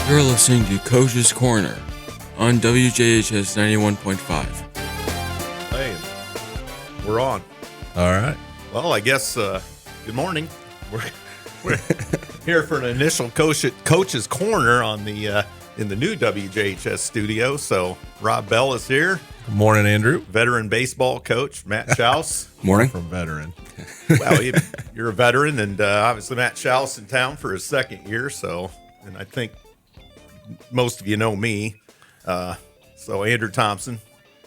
You're listening to Coach's Corner on WJHS 91.5. Hey, we're on. All right. Well, I guess, good morning. We're here for an initial Coach's Corner on the in the new WJHS studio. So Rob Bell is here. Good morning, Andrew. Veteran baseball coach Matt Schaus. Morning. From veteran. Well, you're a veteran, and obviously Matt Schaus in town for his second year. So, and I think most of you know me. So Andrew Thompson.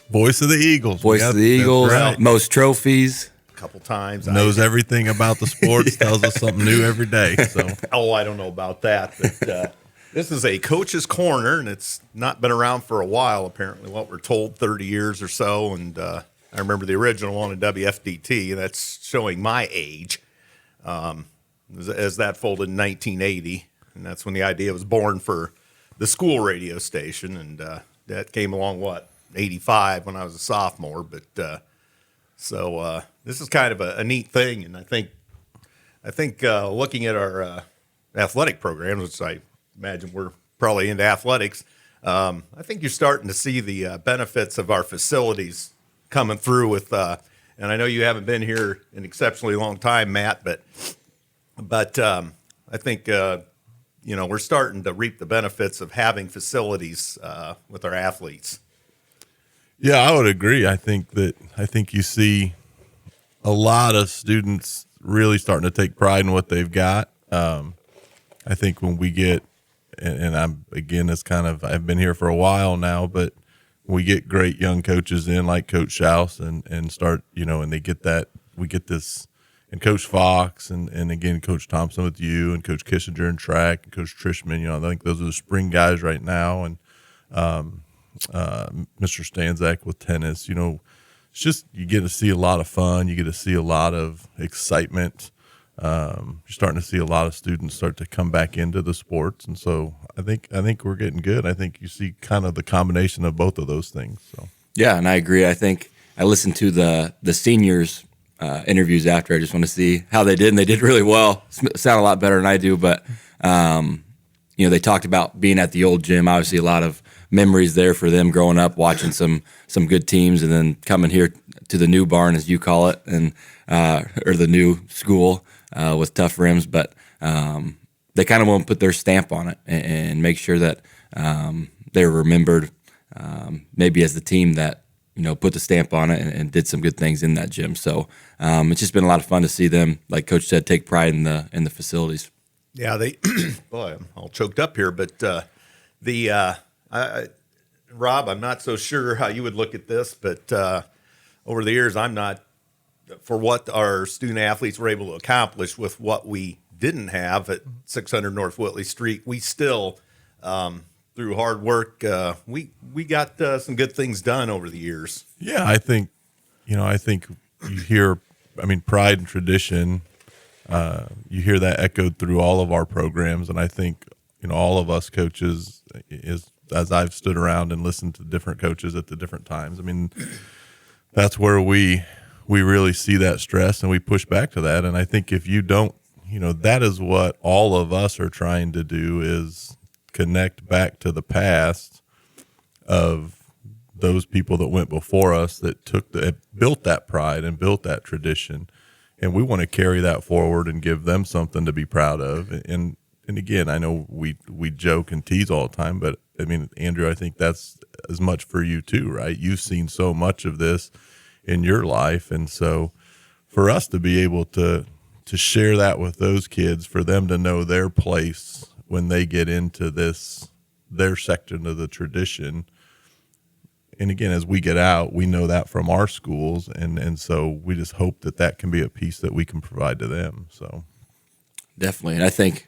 Voice of the Eagles. Voice of the Eagles, right. Most trophies. A couple times. Knows everything about the sports, tells us something new every day. So I don't know about that. But this is a Coach's Corner, and it's not been around for a while, apparently, what we're told, 30 years or so. And I remember the original one in WFDT, and that's showing my age, as that folded in 1980. And that's when the idea was born for the school radio station. And that came along, 85 when I was a sophomore. But so this is kind of a neat thing. And I think looking at our athletic programs, which I imagine we're probably into athletics, I think you're starting to see the benefits of our facilities coming through with, and I know you haven't been here an exceptionally long time, Matt, but I think, we're starting to reap the benefits of having facilities with our athletes. yeah, I would agree. I think you see a lot of students really starting to take pride in what they've got. I think when we get, and I've been here for a while now, but we get great young coaches in like Coach Schaus and start, and they get that, we get this, and Coach Fox and again, Coach Thompson with you and Coach Kissinger in track and Coach Trishman, I think those are the spring guys right now. And Mr. Stanzak with tennis, it's just, you get to see a lot of fun. You get to see a lot of excitement. You're starting to see a lot of students start to come back into the sports. And so I think we're getting good. I think you see kind of the combination of both of those things. So Yeah, and I agree. I think I listened to the seniors interviews after. I just want to see how they did, and they did really well. Sound a lot better than I do, but they talked about being at the old gym. Obviously, a lot of memories there for them growing up, watching some good teams, and then coming here to the new barn, as you call it, and or the new school with tough rims. But they kind of want to put their stamp on it and make sure that they're remembered, maybe as the team that put the stamp on it and did some good things in that gym. So it's just been a lot of fun to see them, like Coach said, take pride in the facilities. Yeah, they. Boy, I'm all choked up here, but Rob, I'm not so sure how you would look at this, but over the years, I'm not, for what our student athletes were able to accomplish with what we didn't have at 600 North Whitley Street. We still, through hard work, we got some good things done over the years. yeah, I think you hear, pride and tradition. You hear that echoed through all of our programs, and I think all of us coaches, as I've stood around and listened to different coaches at the different times. That's where we really see that stress, and we push back to that. And I think if you don't, that is what all of us are trying to do, is connect back to the past of those people that went before us that built that pride and built that tradition. And we want to carry that forward and give them something to be proud of. And again, I know we joke and tease all the time, but Andrew, I think that's as much for you too, right? You've seen so much of this in your life. And so for us to be able to share that with those kids, for them to know their place when they get into their section of the tradition. And again, as we get out, we know that from our schools. And so we just hope that can be a piece that we can provide to them. So Definitely. And I think,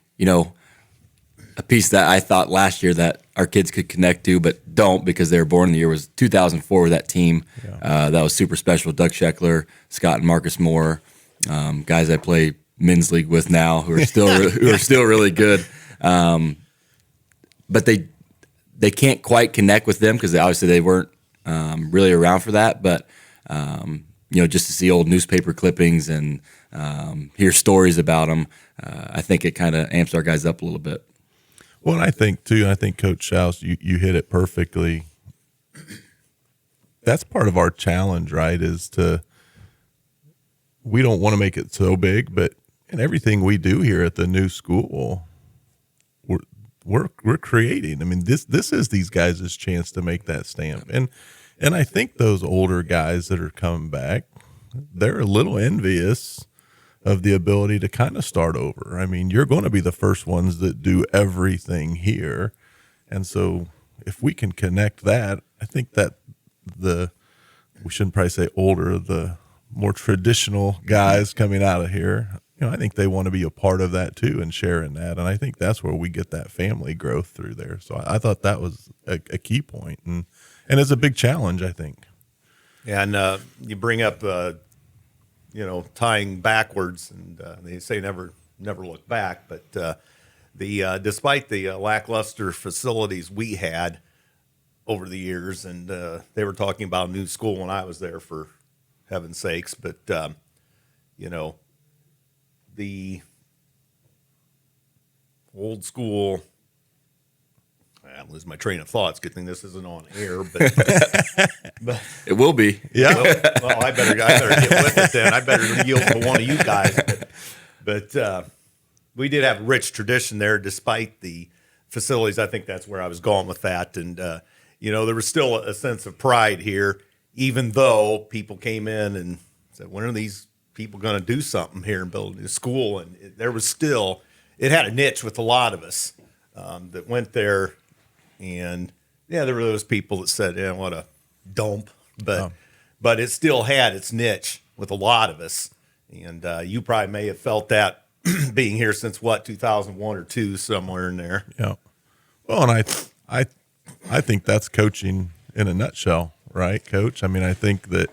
a piece that I thought last year that our kids could connect to but don't because they were born in the year was 2004 with that team. Yeah. That was super special. Doug Scheckler, Scott and Marcus Moore, guys I play men's league with now who are still are still really good. But they can't quite connect with them because obviously they weren't really around for that. But just to see old newspaper clippings and hear stories about them, I think it kind of amps our guys up a little bit. Well, and I think too, and I think Coach Schaus, you hit it perfectly. That's part of our challenge, right? We don't want to make it so big, but in everything we do here at the new school, we're creating. I mean, this is these guys' chance to make that stamp, and I think those older guys that are coming back, they're a little envious of the ability to kind of start over. I mean, you're going to be the first ones that do everything here, and so if we can connect that, I think that we shouldn't probably say older, the more traditional guys coming out of here, I think they want to be a part of that too and share in that. And I think that's where we get that family growth through there. So I thought that was a key point, and it's a big challenge, I think. Yeah, and you bring up, tying backwards, and they say never look back. But despite the lackluster facilities we had over the years, and they were talking about a new school when I was there, for heaven's sakes, but the old school. I lose my train of thoughts. Good thing this isn't on air, but It will be. Yeah. Well, I better get with it then. I better yield to one of you guys. But we did have a rich tradition there, despite the facilities. I think that's where I was going with that. And there was still a sense of pride here, even though people came in and said, "When are these people going to do something here and build a school?" And it had a niche with a lot of us that went there. And there were those people that said, "Yeah, what a dump," but it still had its niche with a lot of us. And you probably may have felt that being here since 2001 or 2, somewhere in there. Yeah. Well, and I think that's coaching in a nutshell, right, Coach? I mean, I think that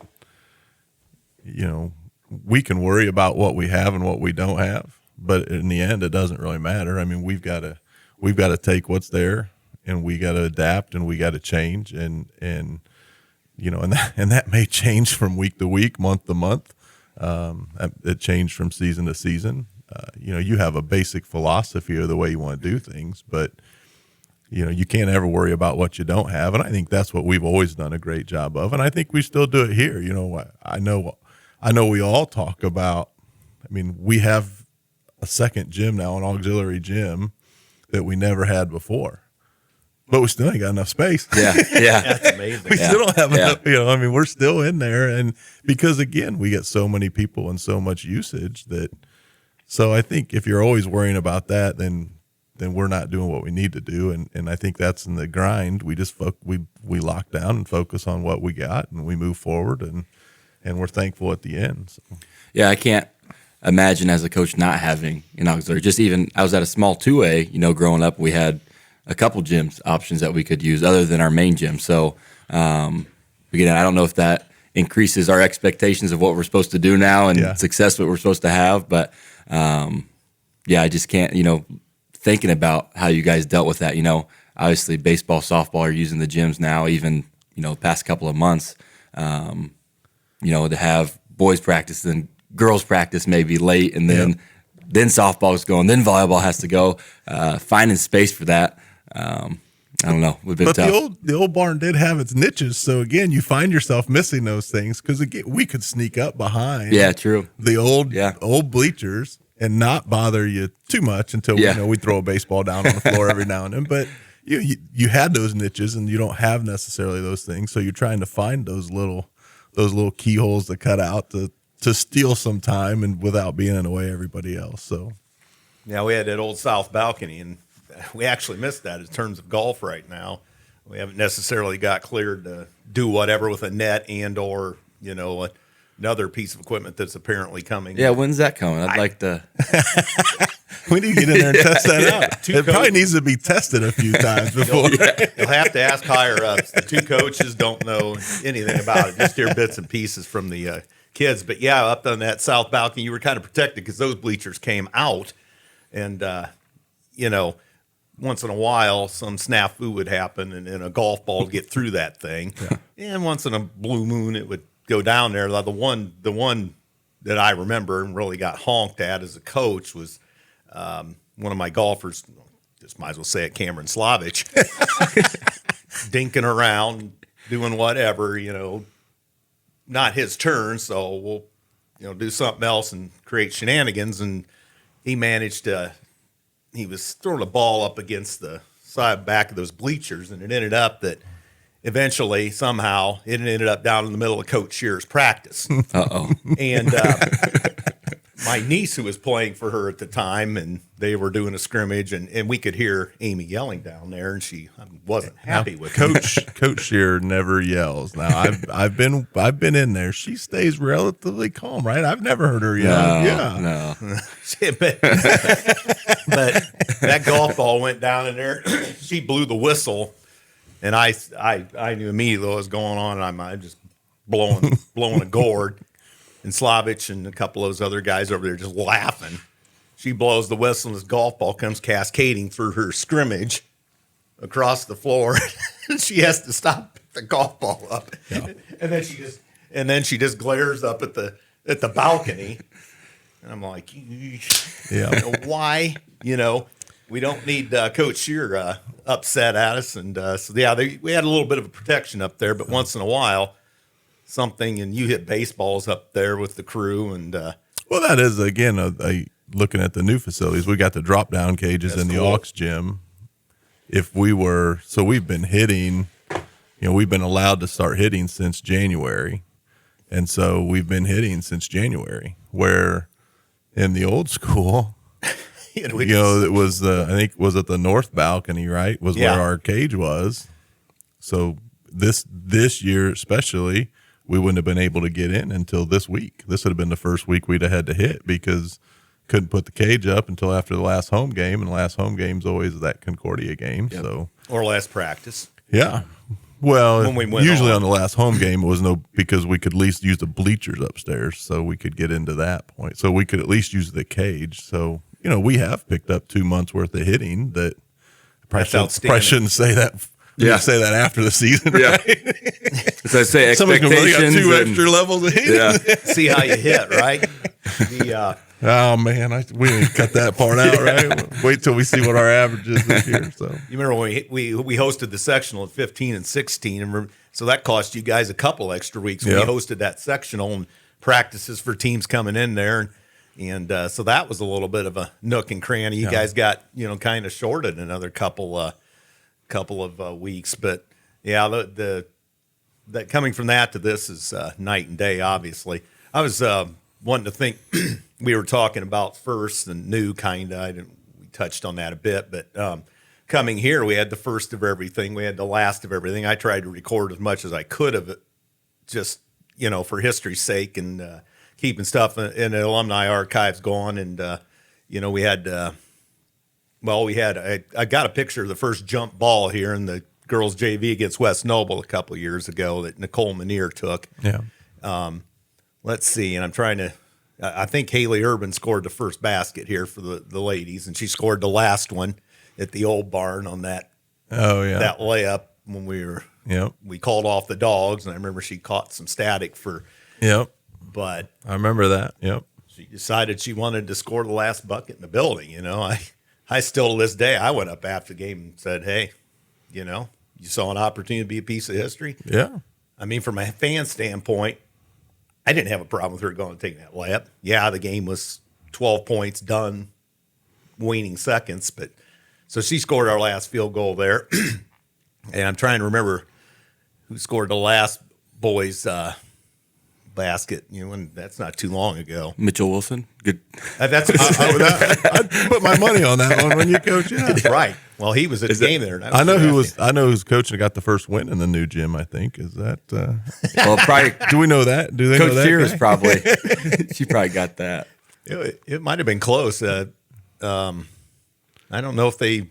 we can worry about what we have and what we don't have, but in the end, it doesn't really matter. I mean, we've got to take what's there, and we got to adapt, and we got to change, and that may change from week to week, month to month. It changed from season to season. You have a basic philosophy of the way you want to do things, but you can't ever worry about what you don't have, and I think that's what we've always done a great job of, and I think we still do it here. I know we all talk about. I mean, we have a second gym now, an auxiliary gym that we never had before. But we still ain't got enough space. Yeah. That's amazing. We still don't have enough, we're still in there. And because, again, we get so many people and so much usage so I think if you're always worrying about that, then we're not doing what we need to do. And I think that's in the grind. We just we lock down and focus on what we got, and we move forward, and we're thankful at the end. So. Yeah, I can't imagine as a coach not having an auxiliary. Just even, I was at a small 2A, growing up, we had a couple gyms options that we could use other than our main gym. So, again, I don't know if that increases our expectations of what we're supposed to do now and success what we're supposed to have. But, I just can't, thinking about how you guys dealt with that, obviously baseball, softball are using the gyms now, even, the past couple of months, to have boys practice and girls practice maybe late, and then softball is going, then volleyball has to go, finding space for that. I don't know. We've been but tough. the old barn did have its niches. So again, you find yourself missing those things because we could sneak up behind. Yeah, true. The old bleachers and not bother you too much until we throw a baseball down on the floor every now and then. But you had those niches, and you don't have necessarily those things. So you're trying to find those little keyholes to cut out to steal some time and without being in the way of everybody else. So yeah, we had that old south balcony, and we actually missed that in terms of golf right now. We haven't necessarily got cleared to do whatever with a net and or another piece of equipment that's apparently coming. Yeah, when's that coming? I'd like to. We need to get in there and test that out. It probably needs to be tested a few times before. You'll have to ask higher ups. The two coaches don't know anything about it. Just hear bits and pieces from the kids. But up on that south balcony, you were kind of protected because those bleachers came out, and once in a while, some snafu would happen, and a golf ball would get through that thing. Yeah. And once in a blue moon, it would go down there. The one that I remember and really got honked at as a coach was one of my golfers just might as well say it, Cameron Slavich, dinking around, doing whatever, not his turn. So we'll, do something else and create shenanigans. And he managed to, he was throwing a ball up against the side back of those bleachers. And it ended up that eventually, somehow, it ended up down in the middle of Coach Shearer's practice. Uh-oh. And my niece, who was playing for her at the time, and they were doing a scrimmage, and we could hear Amy yelling down there, and she wasn't happy with it. Coach Shearer never yells. Now I've been in there. She stays relatively calm, right? I've never heard her yell. No. but that golf ball went down in there. She blew the whistle, and I knew immediately what was going on, and I'm just blowing a gourd. And Slavich and a couple of those other guys over there just laughing. She blows the whistle, and this golf ball comes cascading through her scrimmage across the floor. She has to stop the golf ball up, and then she just glares up at the balcony. And I'm like, why? We don't need Coach Shearer upset at us. And we had a little bit of a protection up there, but once in a while, something, and you hit baseballs up there with the crew. And well, that is, again, looking at the new facilities, we got the drop down cages in the cool. aux gym. We've been hitting, we've been allowed to start hitting since January. And so we've been hitting since January, where in the old school, it was I think, was it the north balcony, right? Was where our cage was. So this year, especially, we wouldn't have been able to get in until this week. This would have been the first week we'd have had to hit because couldn't put the cage up until after the last home game, and the last home game's always that Concordia game. Yep. So or last practice. Yeah. Well, when we went usually on the last home game, it was because we could at least use the bleachers upstairs, so we could get into that point. So we could at least use the cage. So, we have picked up 2 months worth of hitting that probably shouldn't say that. Yeah, say that after the season. Yeah, right? So I say expectations. Got two extra levels of hitting. Yeah. See how you hit, right? Oh man, we didn't cut that part out, right? Wait till we see what our average is this year. So you remember when we hosted the sectional at 15 and 16, and so that cost you guys a couple extra weeks when we hosted that sectional and practices for teams coming in there, and so that was a little bit of a nook and cranny. You guys got kind of shorted another couple of weeks, but that coming from that to this is night and day. Obviously, I was wanting to think we were talking about first and new kind of. We touched on that a bit, but coming here, we had the first of everything, we had the last of everything. I tried to record as much as I could of it, just for history's sake and keeping stuff in the alumni archives going. And we had. I got a picture of the first jump ball here in the girls JV against West Noble a couple of years ago that Nicole Manier took. Yeah. Let's see. And I'm trying to, I think Haley Urban scored the first basket here for the ladies, and she scored the last one at the old barn on that. Oh yeah. That layup when we called off the dogs. And I remember she caught some static but I remember that. Yep. She decided she wanted to score the last bucket in the building. I still, to this day, I went up after the game and said, hey, you saw an opportunity to be a piece of history. Yeah. I mean, from a fan standpoint, I didn't have a problem with her going and taking that layup. Yeah, the game was 12 points done, waning seconds. But so she scored our last field goal there. And I'm trying to remember who scored the last boys' basket, and that's not too long ago. Mitchell Wilson, good. I'd put my money on that one when you coach. Yeah, right. Well, he was at the game there. I know who's coaching got the first win in the new gym. I think is that. Well, probably. Do we know that? Do they Coach know that? Sears probably. She probably got that. It might have been close. I don't know if they.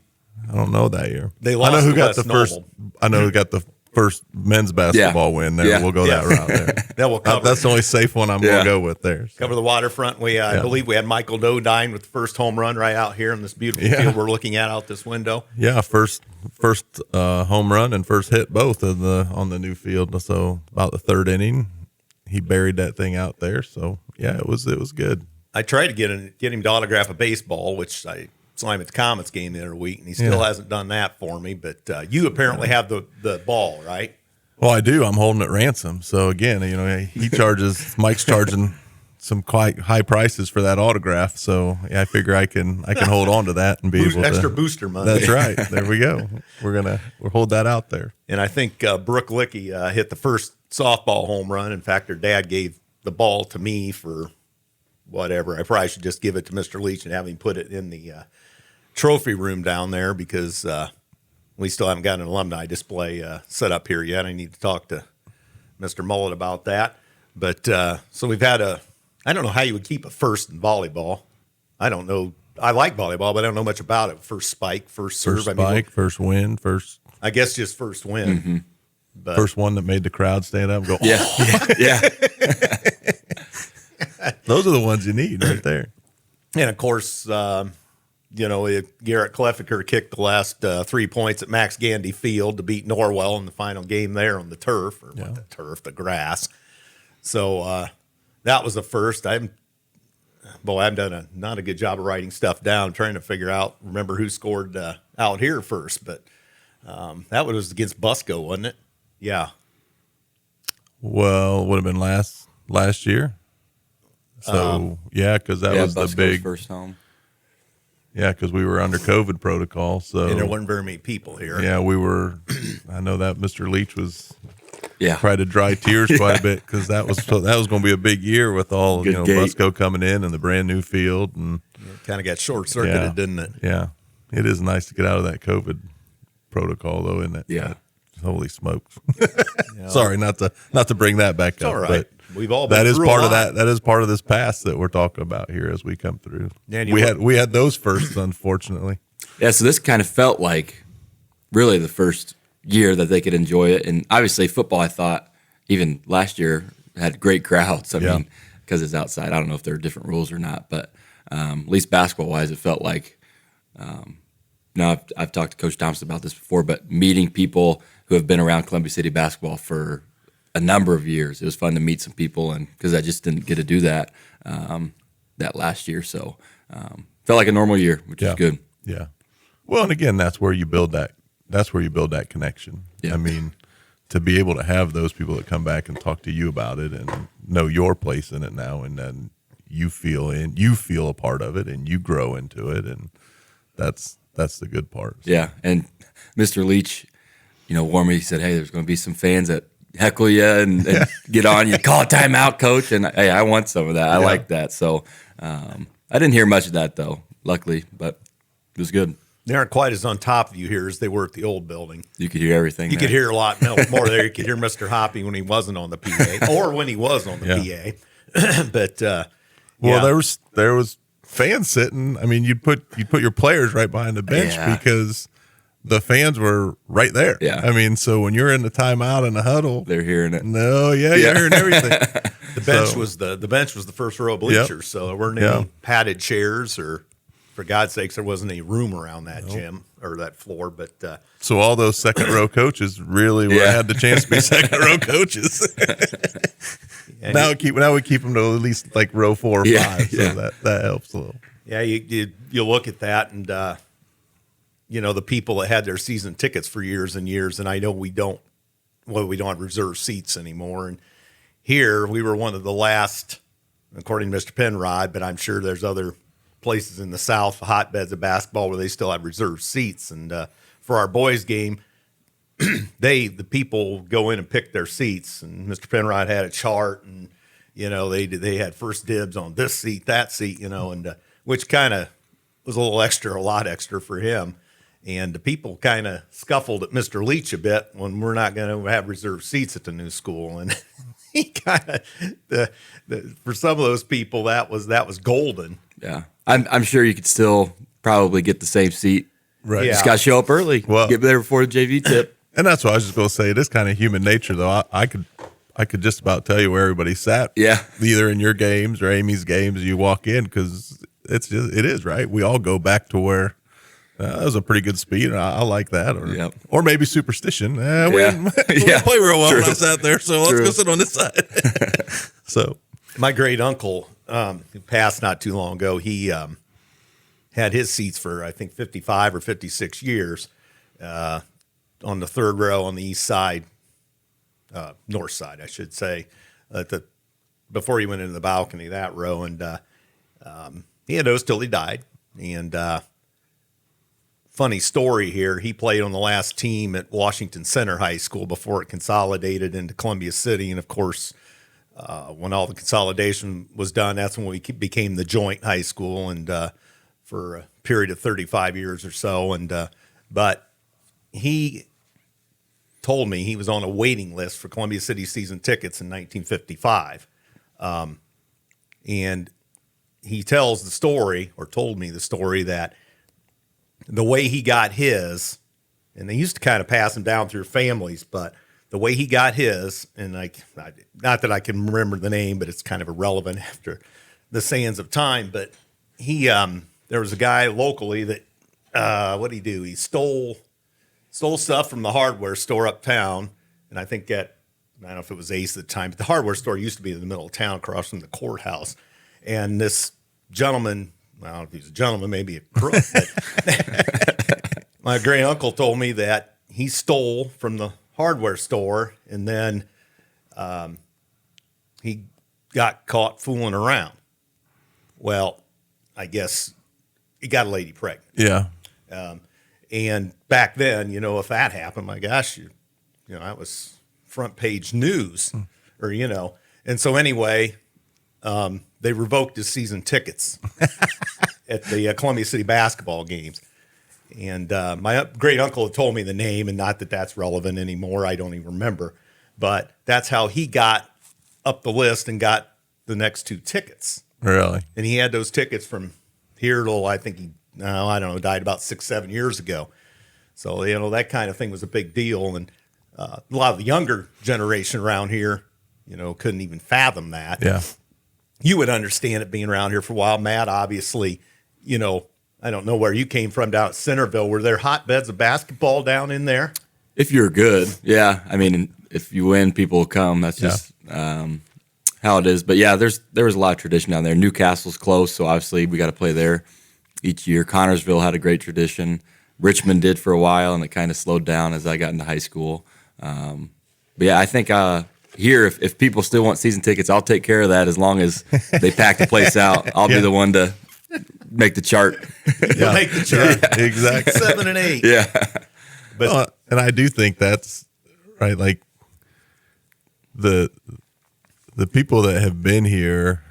I don't know that year. They lost. I know who got West the first. Noble. I know who got the first men's basketball win there. Yeah. We'll go that route there. That will cover. That's the only safe one I'm going to go with there. So. Cover the waterfront. I believe we had Michael Dodine with the first home run right out here in this beautiful field we're looking at out this window. Yeah, first home run and first hit both on the new field. So about the third inning, he buried that thing out there. So yeah, it was good. I tried to get him to autograph a baseball, which I Simon's Comets game the other week, and he still hasn't done that for me. But you apparently have the ball, right? Well, I do. I'm holding it ransom. So again, he charges. Mike's charging some quite high prices for that autograph. So I figure I can hold on to that and be able to extra booster money. That's right. There we go. We'll hold that out there. And I think Brooke Lickey hit the first softball home run. In fact, her dad gave the ball to me for whatever. I probably should just give it to Mr. Leach and have him put it in the trophy room down there because we still haven't got an alumni display set up here yet. I need to talk to Mr. Mullet about that. But so we've had I don't know how you would keep a first in volleyball. I don't know. I like volleyball, but I don't know much about it. First spike, first serve. First spike, first win, first. I guess just first win. Mm-hmm. But, first one that made the crowd stand up and go, Yeah, yeah. Those are the ones you need right there. And of course, Garrett Kleffiker kicked the last 3 points at Max Gandy Field to beat Norwell in the final game there on the turf, the grass. So that was the first. I've done not a good job of writing stuff down, trying to remember who scored out here first. But that was against Busco, wasn't it? Yeah. Well, it would have been last year. So because that was Busco's the big first home. Yeah, because we were under COVID protocol, so and there weren't very many people here. Yeah, we were. I know that Mr. Leach was. Yeah, tried to dry tears quite a bit because that was going to be a big year with all Good Busco coming in and the brand new field and kind of got short circuited, didn't it? Yeah, it is nice to get out of that COVID protocol though, isn't it? Yeah. Holy smokes! Sorry, not to bring that back up. All right. But we've all been that is through part a of lot. that is part of this past that we're talking about here as we come through. Dan, we had those firsts, unfortunately. Yeah, so this kind of felt like really the first year that they could enjoy it. And obviously football, I thought, even last year, had great crowds. I mean, because it's outside. I don't know if there are different rules or not, but at least basketball-wise, it felt like now I've talked to Coach Thompson about this before, but meeting people who have been around Columbia City basketball for a number of years. It was fun to meet some people, and because I just didn't get to do that that last year. So felt like a normal year, which is good. Yeah. Well, and again, that's where you build that. That's where you build that connection. Yeah. I mean, to be able to have those people that come back and talk to you about it and know your place in it now, and then you feel a part of it, and you grow into it, and that's the good part. Yeah, and Mr. Leach, warned me. He said, "Hey, there's going to be some fans that heckle you and get on you. Call a timeout, coach." And hey, I want some of that. I like that. So I didn't hear much of that though, luckily, but it was good. They aren't quite as on top of you here as they were at the old building. You could hear everything. You could hear a lot more there. You could hear Mr. Hoppy when he wasn't on the PA, or when he was on the PA. But there was fans sitting. I mean, you'd put your players right behind the bench because the fans were right there. Yeah. I mean, so when you're in the timeout and the huddle, they're hearing it. No, you're hearing everything. The bench was the first row of bleachers, so there weren't any padded chairs, or for God's sakes, there wasn't any room around that gym or that floor. But so all those second row coaches really had the chance to be second row coaches. Now we keep them to at least like row 4 or 5, so that helps a little. Yeah, you look at that, and the people that had their season tickets for years and years, and I know we don't have reserved seats anymore. And here we were one of the last, according to Mr. Penrod, but I'm sure there's other places in the South, hotbeds of basketball, where they still have reserved seats. And for our boys' game, the people go in and pick their seats, and Mr. Penrod had a chart, and they had first dibs on this seat, that seat, and which kind of was a lot extra for him. And the people kind of scuffled at Mr. Leach a bit when we're not going to have reserved seats at the new school, and he kind of for some of those people that was golden. Yeah, I'm sure you could still probably get the same seat. Right, Just got to show up early. Get there before the JV tip. And that's what I was just going to say. It is kind of human nature, though. I could just about tell you where everybody sat. Yeah, either in your games or Amy's games. You walk in because it is right. We all go back to where that was a pretty good speed. I like that, or maybe superstition. We didn't play real well when I sat there, so let's go sit on this side. So my great uncle, who passed not too long ago, he had his seats for, I think, 55 or 56 years on the third row on the east side, north side, I should say, before he went into the balcony, that row. And he had those till he died. And funny story here, he played on the last team at Washington Center High School before it consolidated into Columbia City. And, of course, when all the consolidation was done, that's when we became the joint high school, and for a period of 35 years or so. And but he told me he was on a waiting list for Columbia City season tickets in 1955. And he tells the story, or told me the story, that the way he got his, and they used to kind of pass them down through families, but the way he got his, and not that I can remember the name, but it's kind of irrelevant after the sands of time. But he, there was a guy locally that, what did he do? He stole stuff from the hardware store uptown, and I think I don't know if it was Ace at the time, but the hardware store used to be in the middle of town, across from the courthouse. And this gentleman, I don't know if he's a gentleman, maybe a crook, but my great uncle told me that he stole from the hardware store, and then he got caught fooling around. Well, I guess he got a lady pregnant. Yeah. And back then, if that happened, my gosh, that was front page news, or, And so anyway, they revoked his season tickets at the Columbia City basketball games. And my great uncle had told me the name, and not that that's relevant anymore. I don't even remember. But that's how he got up the list and got the next two tickets. Really? And he had those tickets from here till, I think died about 6-7 years ago. So, that kind of thing was a big deal. And a lot of the younger generation around here, couldn't even fathom that. Yeah. You would understand it being around here for a while. Matt, obviously, I don't know where you came from down at Centerville. Were there hotbeds of basketball down in there? If you're good, yeah. I mean, if you win, people will come. That's just how it is. But yeah, there was a lot of tradition down there. Newcastle's close, so obviously we got to play there each year. Connorsville had a great tradition. Richmond did for a while, and it kind of slowed down as I got into high school. But yeah, I think here, if people still want season tickets, I'll take care of that as long as they pack the place out. I'll be the one to make the chart. You'll make the chart. Yeah, exactly. 7 and 8. Yeah. But and I do think that's right. Like the people that have been here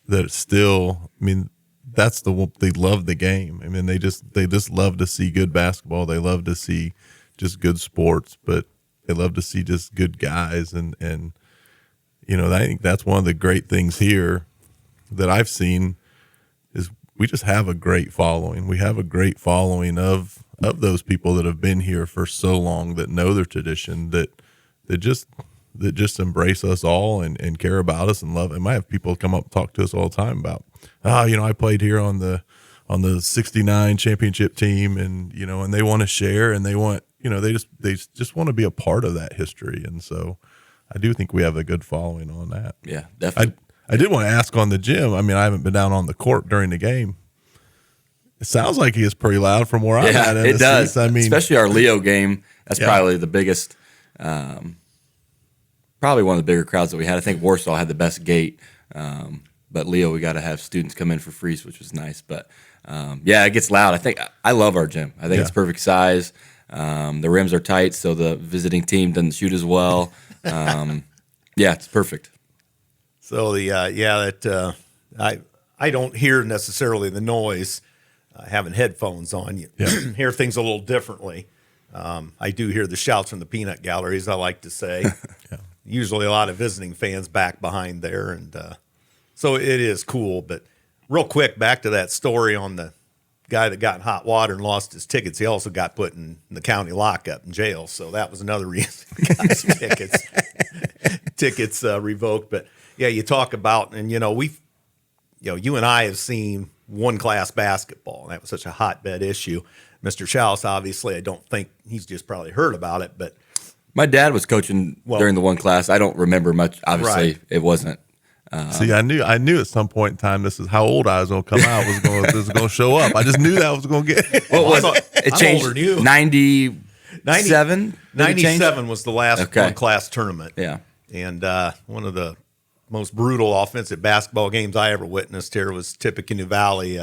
that still, I mean, that's they love the game. I mean, they just love to see good basketball. They love to see just good sports, but they love to see just good guys. And I think that's one of the great things here that I've seen is we just have a great following. We have a great following of those people that have been here for so long, that know their tradition, that just embrace us all and care about us and love. And I have people come up and talk to us all the time about, I played here on the 69 championship team, and and they want to share, and they want, they just want to be a part of that history. And so I do think we have a good following on that. Yeah, definitely. I did want to ask on the gym. I mean, I haven't been down on the court during the game. It sounds like he is pretty loud from where I'm at. It does. Seats. I mean, especially our Leo game. That's probably the biggest, probably one of the bigger crowds that we had. I think Warsaw had the best gate. But Leo, we got to have students come in for free, which was nice. But it gets loud. I love our gym. I think it's perfect size. The rims are tight, so the visiting team doesn't shoot as well. It's perfect. So I don't hear necessarily the noise having headphones on. You hear things a little differently. I do hear the shouts from the peanut galleries, I like to say. Usually a lot of visiting fans back behind there, and so it is cool. But real quick, back to that story on the guy that got in hot water and lost his tickets. He also got put in the county lockup in jail, so that was another reason he got his tickets revoked. But yeah, you talk about, and you and I have seen one class basketball. That was such a hotbed issue. Mr. Schaus, obviously, I don't think he's just probably heard about it, but my dad was coaching during the one class. I don't remember much. Obviously, it wasn't See, I knew at some point in time this is how old I was going to come out. This was going to show up. I just knew that I was going to get. What was it? It I'm changed. older than you. 97. 97 was the last Okay. one-class tournament. Yeah. And one of the most brutal offensive basketball games I ever witnessed here was Tippecanoe Valley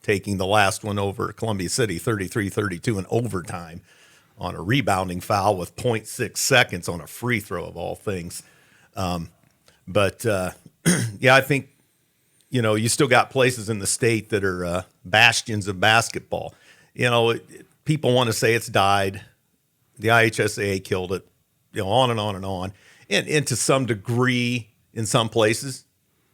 taking the last one over Columbia City 33-32 in overtime on a rebounding foul with 0.6 seconds on a free throw of all things. But I think, you still got places in the state that are bastions of basketball. People want to say it's died. The IHSAA killed it, on and on and on. And to some degree, in some places,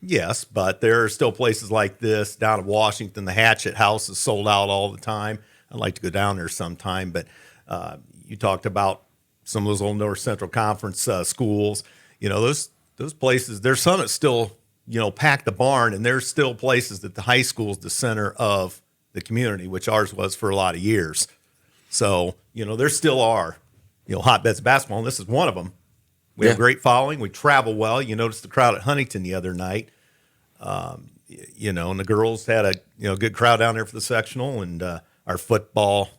yes, but there are still places like this down in Washington. The Hatchet House is sold out all the time. I'd like to go down there sometime, but you talked about some of those old North Central Conference schools. Those places, there's some that still, pack the barn, and there's still places that the high school is the center of the community, which ours was for a lot of years. So, there still are, hotbeds of basketball, and this is one of them. We have great following. We travel well. You noticed the crowd at Huntington the other night. And the girls had a good crowd down there for the sectional, and our football,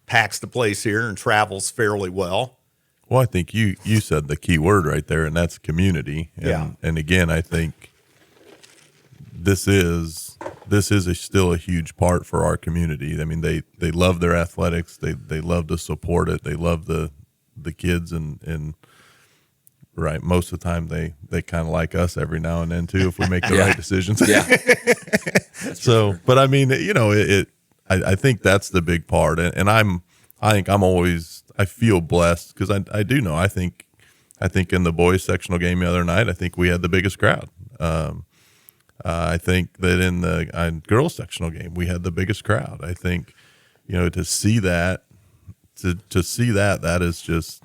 packs the place here and travels fairly well. Well, I think you said the key word right there, and that's community. And again, I think this is still a huge part for our community. I mean, they love their athletics. They love to support it. They love the kids and right. Most of the time they kind of like us every now and then too, if we make the right decisions. Yeah. So, sure. But I mean, I think that's the big part. And I feel blessed because I do know, I think in the boys sectional game the other night, I think we had the biggest crowd. I think that in the girls sectional game, we had the biggest crowd. I think, to see that, that is just,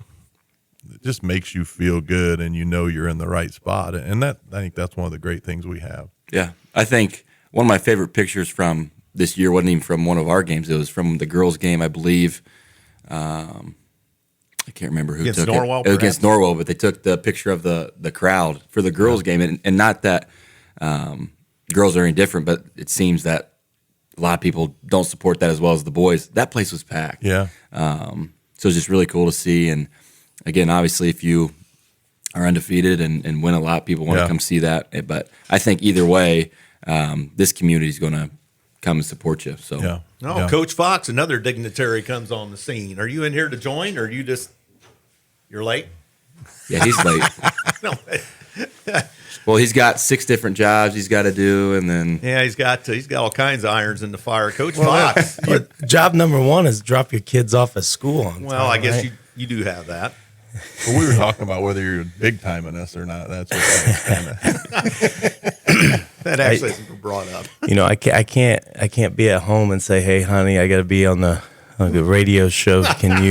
it just makes you feel good, and you're in the right spot. And I think that's one of the great things we have. Yeah. I think one of my favorite pictures from this year wasn't even from one of our games. It was from the girls' game, I believe. I can't remember who against took Norwell, it. Against Norwell, but they took the picture of the crowd for the girls' game. And not that girls are any different, but it seems that a lot of people don't support that as well as the boys. That place was packed. Yeah. So it's just really cool to see. And again, obviously, if you are undefeated and win a lot, people want to come see that. But I think either way, this community is going to come and support you. So, No, Coach Fox, another dignitary, comes on the scene. Are you in here to join, or you're late? Yeah, he's late. No. Well, he's got 6 different jobs he's got to do, and then he's got all kinds of irons in the fire. Coach Fox. Job number 1 is drop your kids off at school on time. Well, I guess right? you do have that. Well, we were talking about whether you're big time in us or not. That's what that actually isn't brought up. I can't be at home and say, "Hey, honey, I got to be on the radio show. Can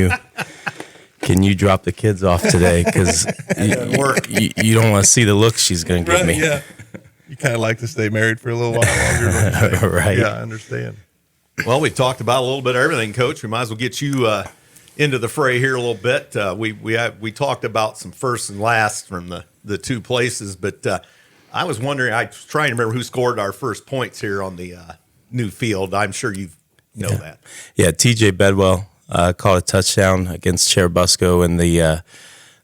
you drop the kids off today? Because you don't want to see the look she's going to give me." Yeah, you kind of like to stay married for a little while longer, right? Yeah, I understand. Well, we've talked about a little bit of everything, Coach. We might as well get you into the fray here a little bit. We talked about some firsts and lasts from the two places, but I was wondering, I was trying to remember who scored our first points here on the new field. I'm sure you know that. Yeah, TJ Bedwell caught a touchdown against Cherubusco in the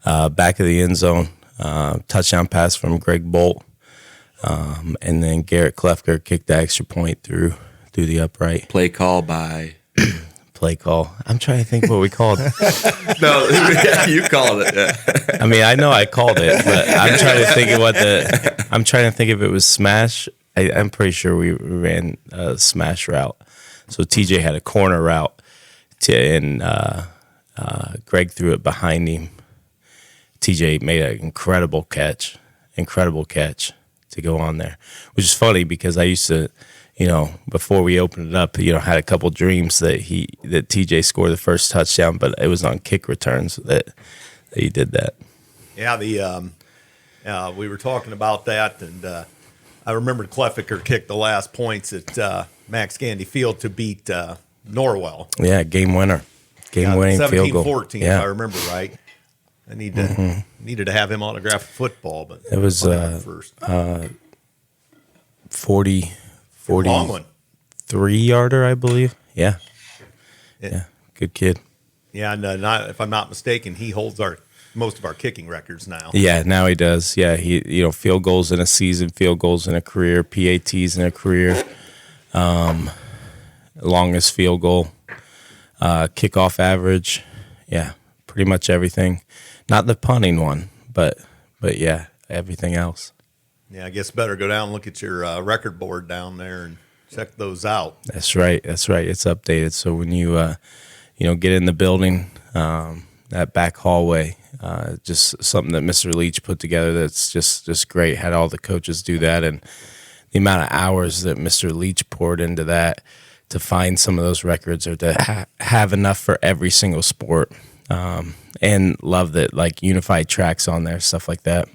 back of the end zone. Touchdown pass from Greg Bolt. And then Garrett Klefker kicked the extra point through the upright. play call by. Play call. I'm trying to think what we called it. No, you called it. Yeah. I mean, I know I called it, but I'm trying to think of I'm trying to think if it was smash. I'm pretty sure we ran a smash route. So TJ had a corner route, and Greg threw it behind him. TJ made an incredible catch to go on there, which is funny because I used to, before we opened it up, had a couple dreams that TJ scored the first touchdown, but it was on kick returns that he did that. Yeah, we were talking about that, and I remember Klefker kicked the last points at Max Gandy Field to beat Norwell. Yeah, game winner. Game-winning field goal. 17-14, yeah. if I remember right. I needed to have him autograph football, but It was first 40 long one. 3-yarder, I believe. Yeah. Yeah. Good kid. Yeah, and not if I'm not mistaken, he holds most of our kicking records now. Yeah, now he does. Yeah, he field goals in a season, field goals in a career, PATs in a career, longest field goal, kickoff average. Yeah, pretty much everything. Not the punting one, but yeah, everything else. Yeah, I guess better go down and look at your record board down there and check those out. That's right. It's updated. So when you get in the building, that back hallway, just something that Mr. Leach put together that's just great. Had all the coaches do that, and the amount of hours that Mr. Leach poured into that to find some of those records, or to have enough for every single sport, and love that, like unified tracks on there, stuff like that.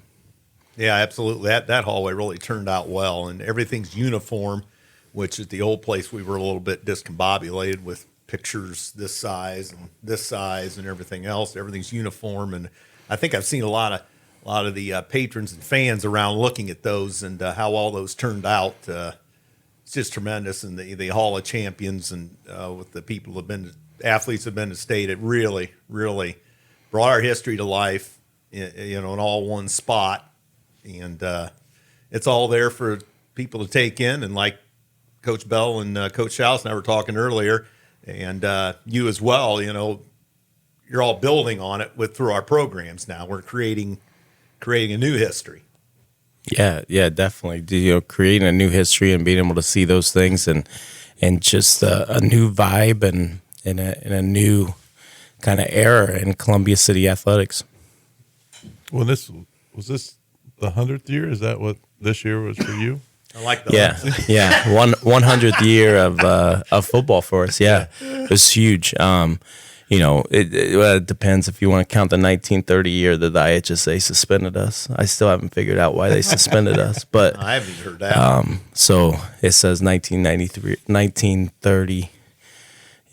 Yeah, absolutely. That hallway really turned out well, and everything's uniform, which at the old place we were a little bit discombobulated with pictures this size and everything else. Everything's uniform, and I think I've seen a lot of the patrons and fans around looking at those and how all those turned out. It's just tremendous, and the Hall of Champions and with the people athletes have been to state, it really, really brought our history to life, in all one spot, and it's all there for people to take in. And like Coach Bell and Coach Schaus and I were talking earlier, and you as well, you're all building on it through our programs now. We're creating a new history. Yeah, definitely. Creating a new history and being able to see those things, and just a new vibe and a new kind of era in Columbia City athletics. Well, was this the 100th year? Is that what this year was for you? I like that. Yeah. 100th year of football for us. Yeah, it was huge. It depends if you want to count the 1930 year that the IHSA suspended us. I still haven't figured out why they suspended us, but I haven't heard that. So it says 1993, 1930.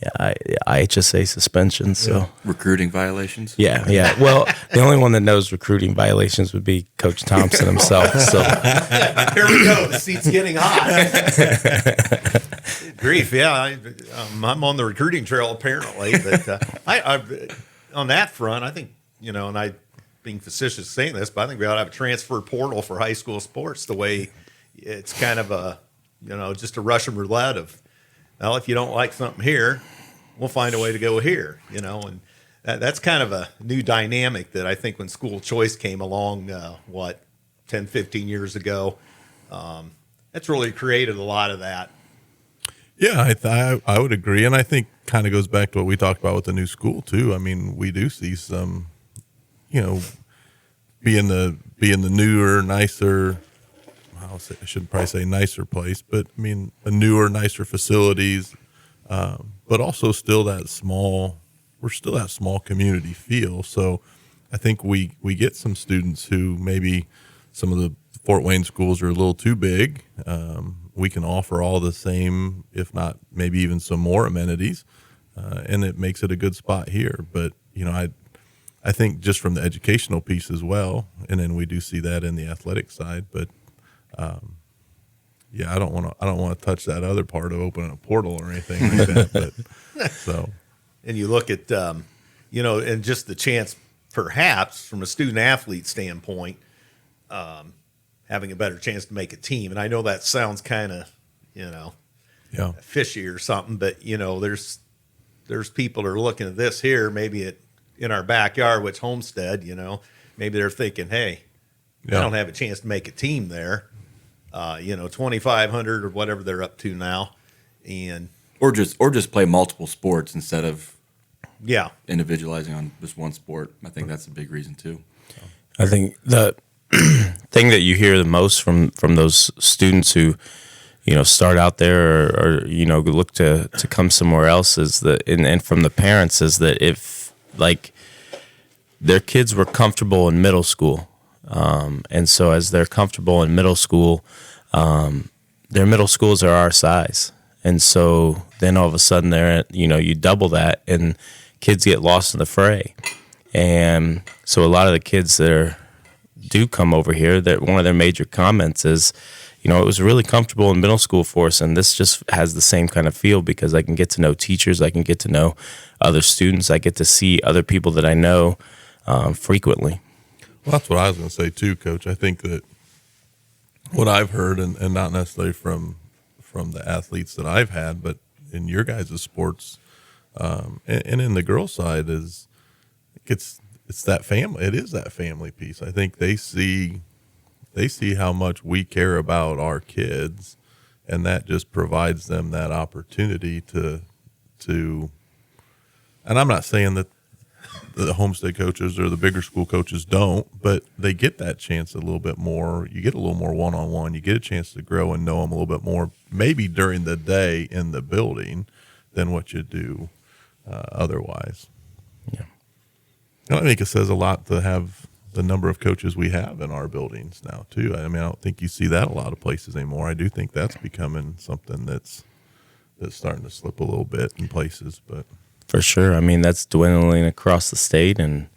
Yeah, IHSA suspension. So Recruiting violations. Yeah. Well, the only one that knows recruiting violations would be Coach Thompson himself. So here we go. The seat's getting hot. Grief. Yeah, I'm on the recruiting trail apparently, but I on that front, I think and I being facetious saying this, but I think we ought to have a transfer portal for high school sports. The way it's kind of a just a Russian roulette of, well, if you don't like something here, we'll find a way to go here, and that's kind of a new dynamic that I think when school choice came along, 10, 15 years ago, that's really created a lot of that. Yeah, I would agree, and I think kind of goes back to what we talked about with the new school too. I mean, we do see some, being the newer, nicer. I shouldn't probably say nicer place, but I mean a newer, nicer facilities, but also still that small. We're still that small community feel. So I think we get some students who maybe some of the Fort Wayne schools are a little too big. We can offer all the same, if not maybe even some more amenities, and it makes it a good spot here. But I think just from the educational piece as well, and then we do see that in the athletic side, but. Yeah, I don't want to touch that other part of opening a portal or anything like that. But so, and you look at and just the chance, perhaps from a student athlete standpoint, having a better chance to make a team. And I know that sounds kind of fishy or something, but there's people that are looking at this here, maybe in our backyard, which Homestead, maybe they're thinking, hey, I don't have a chance to make a team there. 2,500 or whatever they're up to now, and or just play multiple sports instead of individualizing on just one sport. I think that's a big reason too. I think the thing that you hear the most from those students who start out there or look to come somewhere else is that, and from the parents is that if like their kids were comfortable in middle school. And so as they're comfortable in middle school, their middle schools are our size. And so then all of a sudden you double that and kids get lost in the fray. And so a lot of the kids that do come over here, that one of their major comments is, it was really comfortable in middle school for us, and this just has the same kind of feel because I can get to know teachers, I can get to know other students, I get to see other people that I know frequently. Well, that's what I was going to say too, Coach. I think that what I've heard, and not necessarily from the athletes that I've had, but in your guys' sports, and in the girls' side, is it's that family. It is that family piece. I think they see how much we care about our kids, and that just provides them that opportunity to. And I'm not saying that the homestead coaches or the bigger school coaches don't, but they get that chance a little bit more. You get a little more one-on-one. You get a chance to grow and know them a little bit more, maybe during the day in the building, than what you do otherwise. Yeah. I think it says a lot to have the number of coaches we have in our buildings now too. I mean, I don't think you see that a lot of places anymore. I do think that's becoming something that's starting to slip a little bit in places, but for sure. I mean, that's dwindling across the state, and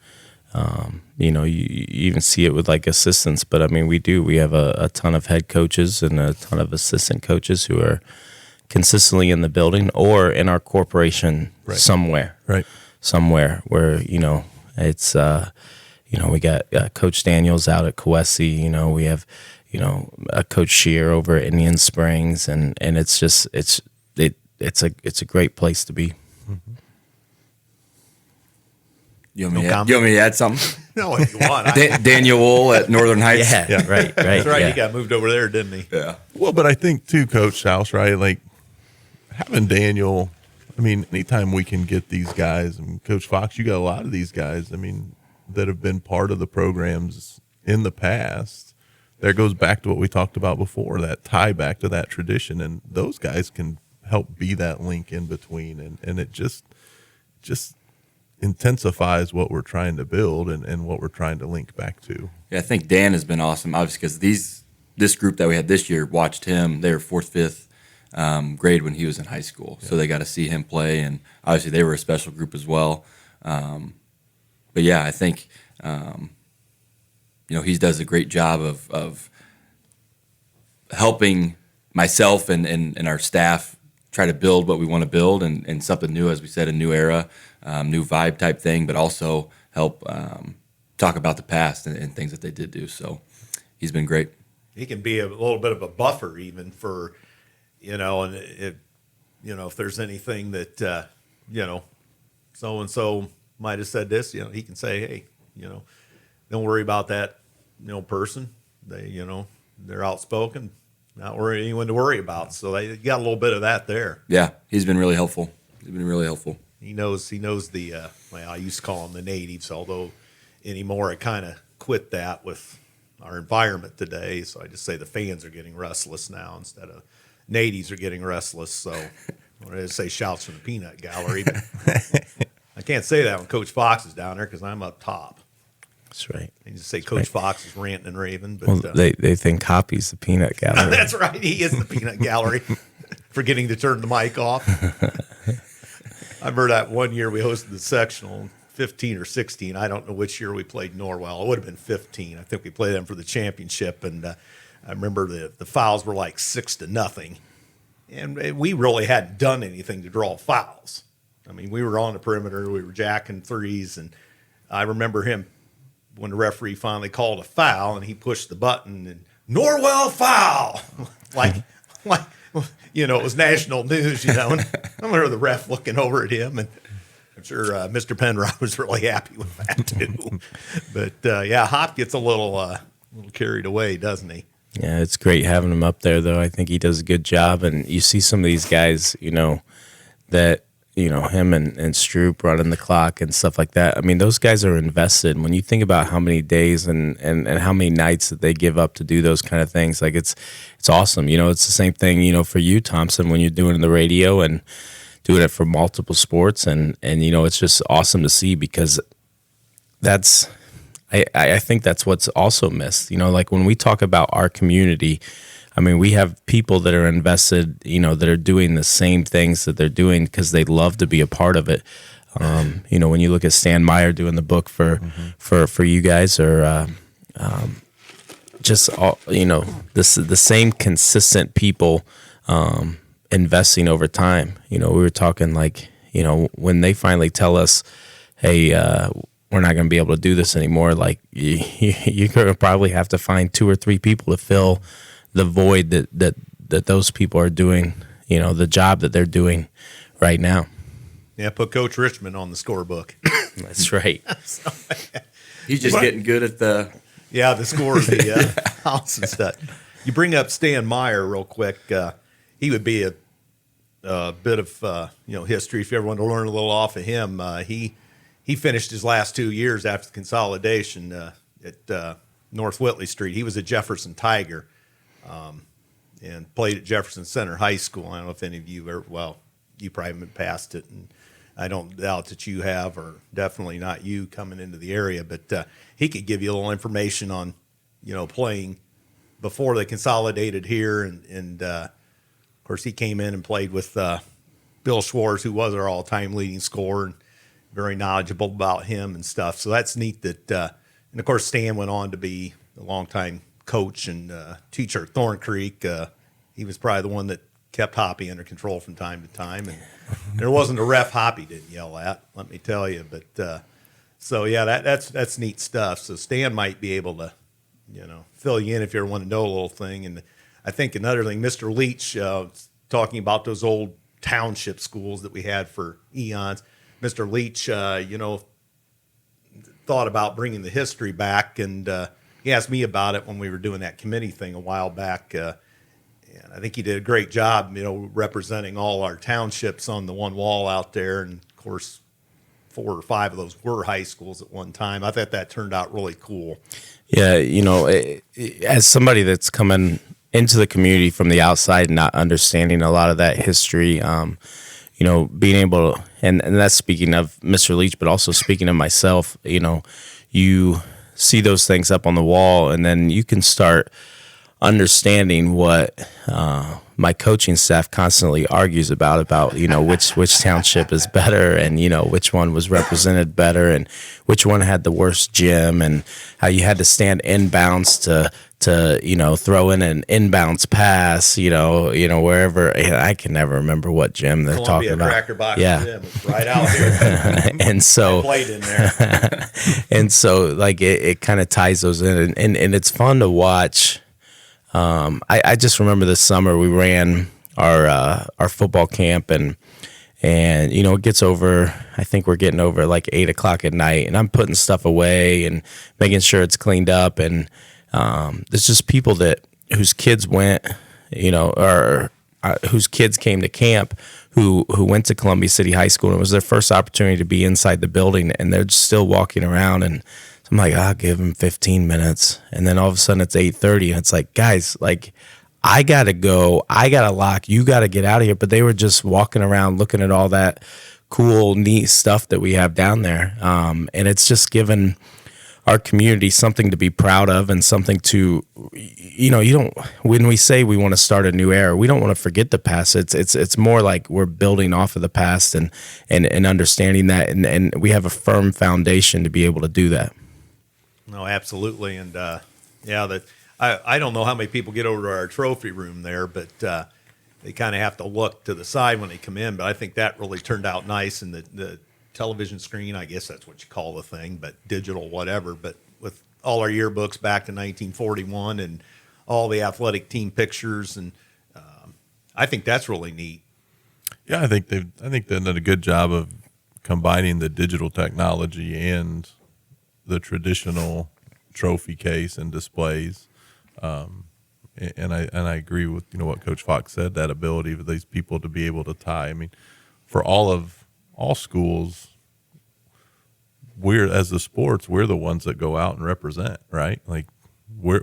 you even see it with like assistants. But I mean, we have a ton of head coaches and a ton of assistant coaches who are consistently in the building or in our corporation somewhere where it's we got Coach Daniels out at Coessie. We have Coach Shear over at Indian Springs, and it's just it's a great place to be. Mm-hmm. You want me to add something? No, if you want. Daniel Wool at Northern Heights. Yeah, right. That's right. Yeah. He got moved over there, didn't he? Yeah. well, but I think too, Coach House, right? Like having Daniel. I mean, anytime we can get these guys, and Coach Fox, you got a lot of these guys. I mean, that have been part of the programs in the past. There goes back to what we talked about before, that tie back to that tradition, and those guys can help be that link in between, and it just intensifies what we're trying to build and what we're trying to link back to. Yeah, I think Dan has been awesome, obviously, because this group that we had this year watched him. They were 4th, 5th grade when he was in high school, so they got to see him play, and obviously they were a special group as well. But yeah, I think he does a great job of helping myself and our staff try to build what we want to build and something new, as we said, a new era, new vibe type thing, but also help talk about the past and things that they did do. So he's been great. He can be a little bit of a buffer even for, and if there's anything that, so-and-so might have said this, he can say, hey, don't worry about that, person. They, they're outspoken, not anyone to worry about. So they got a little bit of that there. Yeah, he's been really helpful. He knows the, I used to call them the natives, although anymore I kind of quit that with our environment today. So I just say the fans are getting restless now instead of natives are getting restless. So when I say shouts from the peanut gallery, I can't say that when Coach Fox is down there because I'm up top. That's right. I just say Coach Fox is ranting and raving. But they think Hoppy's the peanut gallery. That's right. He is the peanut gallery. Forgetting to turn the mic off. I remember that one year we hosted the sectional, 15 or 16. I don't know which year we played Norwell. It would have been 15. I think we played them for the championship. And I remember the fouls were like 6-0. And we really hadn't done anything to draw fouls. I mean, we were on the perimeter. We were jacking threes. And I remember him when the referee finally called a foul and he pushed the button and Norwell foul. like, it was national news, And I remember the ref looking over at him, and I'm sure Mr. Penrod was really happy with that too. But Hop gets a little carried away, doesn't he? Yeah, it's great having him up there, though. I think he does a good job, and you see some of these guys, that him and Stroop running the clock and stuff like that. I mean, those guys are invested. When you think about how many days and how many nights that they give up to do those kind of things, like it's awesome. It's the same thing, for you, Thompson, when you're doing the radio and doing it for multiple sports. And it's just awesome to see because I think that's what's also missed. Like when we talk about our community, I mean, we have people that are invested, that are doing the same things that they're doing because they love to be a part of it. You know, when you look at Stan Meyer doing the book for you guys, or just all, you know, the same consistent people investing over time. You know, we were talking like, you know, when they finally tell us, hey, we're not going to be able to do this anymore, like you're going to probably have to find 2 or 3 people to fill the void that those people are doing, you know, the job that they're doing right now. Yeah, put Coach Richmond on the scorebook. That's right. He's just getting good at the score of the house and stuff. You bring up Stan Meyer real quick. He would be a bit of history if you ever want to learn a little off of him. He finished his last 2 years after the consolidation at North Whitley Street. He was a Jefferson Tiger and played at Jefferson Center High School. I don't know if any of you you probably haven't passed it, and I don't doubt that you have, or definitely not you coming into the area, but he could give you a little information on, you know, playing before they consolidated here. And of course, he came in and played with Bill Schwartz, who was our all-time leading scorer, and very knowledgeable about him and stuff. So that's neat that, and of course, Stan went on to be a longtime coach and teacher at Thorn Creek. He was probably the one that kept Hoppy under control from time to time, and there wasn't a ref Hoppy didn't yell at, let me tell you. But so yeah, that's neat stuff. So Stan might be able to, you know, fill you in if you ever want to know a little thing. And I think another thing, Mr. Leach, talking about those old township schools that we had for eons. Mr. Leach, thought about bringing the history back, and he asked me about it when we were doing that committee thing a while back. And I think he did a great job, you know, representing all our townships on the one wall out there. And of course, 4 or 5 of those were high schools at one time. I thought that turned out really cool. Yeah, you know, as somebody that's coming into the community from the outside and not understanding a lot of that history, you know, being able to, and that's speaking of Mr. Leach, but also speaking of myself, you know, you see those things up on the wall, and then you can start understanding what my coaching staff constantly argues about, you know, which township is better, and, you know, which one was represented better, and which one had the worst gym, and how you had to stand inbounds to you know, throw in an inbounds pass, you know, wherever. I can never remember what gym they're Columbia talking about. Cracker Box Yeah. Gym is right out here. And so I played in there. and so like it kind of ties those in, and it's fun to watch. I just remember this summer we ran our football camp, and you know, it gets over, I think we're getting over like 8:00 at night, and I'm putting stuff away and making sure it's cleaned up, and there's just people whose kids went, you know, or whose kids came to camp who went to Columbia City High School, and it was their first opportunity to be inside the building, and they're just still walking around. And I'm like, I'll give them 15 minutes. And then all of a sudden it's 8:30, and it's like, guys, like, I got to go. I got to lock. You got to get out of here. But they were just walking around looking at all that cool, neat stuff that we have down there. And it's just given our community something to be proud of, and something to, you know, when we say we want to start a new era, we don't want to forget the past. It's more like we're building off of the past and understanding that. And we have a firm foundation to be able to do that. No, absolutely. And I don't know how many people get over to our trophy room there, but they kind of have to look to the side when they come in. But I think that really turned out nice. And the television screen, I guess that's what you call the thing, but digital, whatever. But with all our yearbooks back to 1941 and all the athletic team pictures, and I think that's really neat. Yeah, I think they've done a good job of combining the digital technology and the traditional trophy case and displays. And I agree with, you know, what Coach Fox said, that ability for these people to be able to tie. I mean, for all schools, as the sports, we're the ones that go out and represent, right? Like we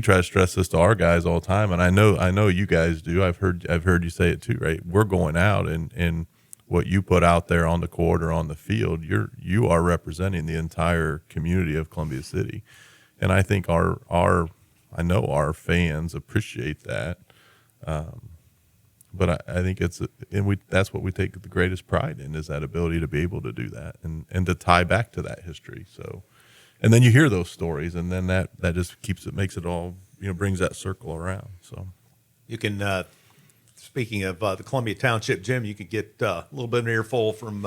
try to stress this to our guys all the time, and I know you guys do. I've heard you say it too, right? We're going out, and what you put out there on the court or on the field, you are representing the entire community of Columbia City. And I think I know our fans appreciate that. but I think that's what we take the greatest pride in, is that ability to be able to do that and to tie back to that history. So, and then you hear those stories, and then that just makes it all, brings that circle around. So You can, speaking of the Columbia Township gym, you can get a little bit of an earful from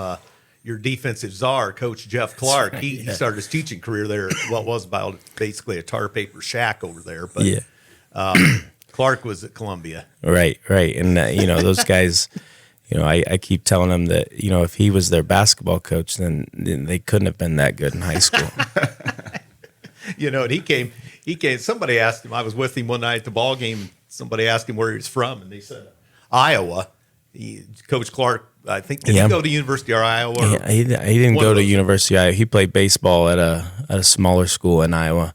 your defensive czar, Coach Jeff Clark. Right, He started his teaching career there at what was about basically a tar paper shack over there. But Clark was at Columbia. Right. And, those guys, I keep telling them that, if he was their basketball coach, then they couldn't have been that good in high school. And he came, somebody asked him, I was with him one night at the ball game. Somebody asked him where he was from, and they said, Iowa. Coach Clark, I think, did he go to University of Iowa? He didn't go to University of Iowa. He played baseball at a smaller school in Iowa,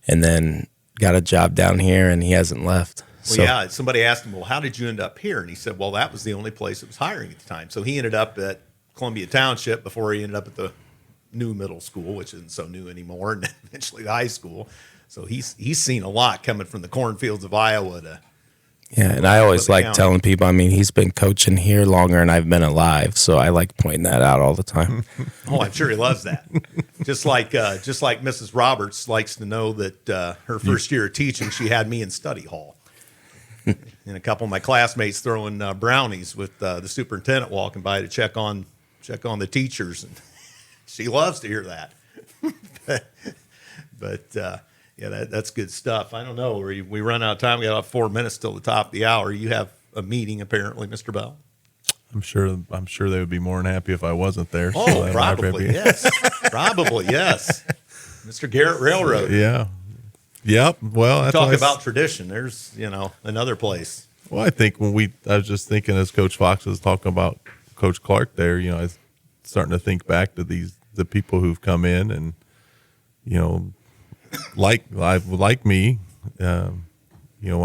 and then got a job down here, and he hasn't left. Well, somebody asked him, well, how did you end up here? And he said, well, that was the only place that was hiring at the time. So he ended up at Columbia Township before he ended up at the new middle school, which isn't so new anymore, and eventually the high school. So he's seen a lot coming from the cornfields of Iowa to. Yeah, and I always like telling people, he's been coaching here longer than I've been alive, so I like pointing that out all the time. Oh, I'm sure he loves that. Just like Mrs. Roberts likes to know that her first year of teaching, she had me in study hall. And a couple of my classmates throwing brownies with the superintendent walking by to check on the teachers, and she loves to hear that. but that's good stuff. I don't know. We run out of time. We got about 4 minutes till the top of the hour. You have a meeting apparently, Mr. Bell. I'm sure they would be more than happy if I wasn't there. Oh, probably yes. Probably yes. Mr. Garrett Railroad. Yeah. Yep. Well, talk about tradition. There's another place. Well, I think I was just thinking as Coach Fox was talking about Coach Clark there. I was starting to think back to the people who've come in and like me. When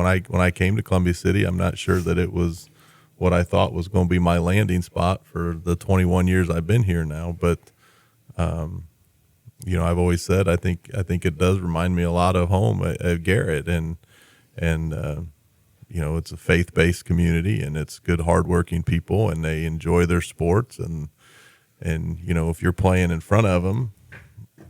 I came to Columbia City, I'm not sure that it was what I thought was going to be my landing spot for the 21 years I've been here now. But I've always said I think it does remind me a lot of home at Garrett, and it's a faith-based community, and it's good, hardworking people, and they enjoy their sports, and if you're playing in front of them,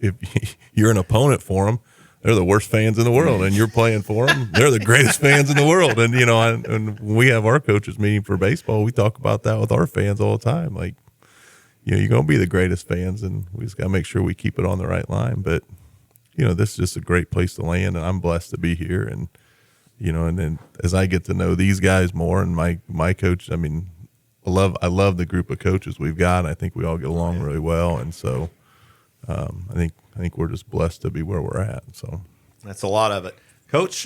if you're an opponent for them, they're the worst fans in the world, and you're playing for them, they're the greatest fans in the world. And and when we have our coaches meeting for baseball, we talk about that with our fans all the time. Like, you're going to be the greatest fans, and we just got to make sure we keep it on the right line. But this is just a great place to land, and I'm blessed to be here. And and then as I get to know these guys more, and my coach, I love the group of coaches we've got. I think we all get along really well, and so I think we're just blessed to be where we're at. So that's a lot of it, Coach.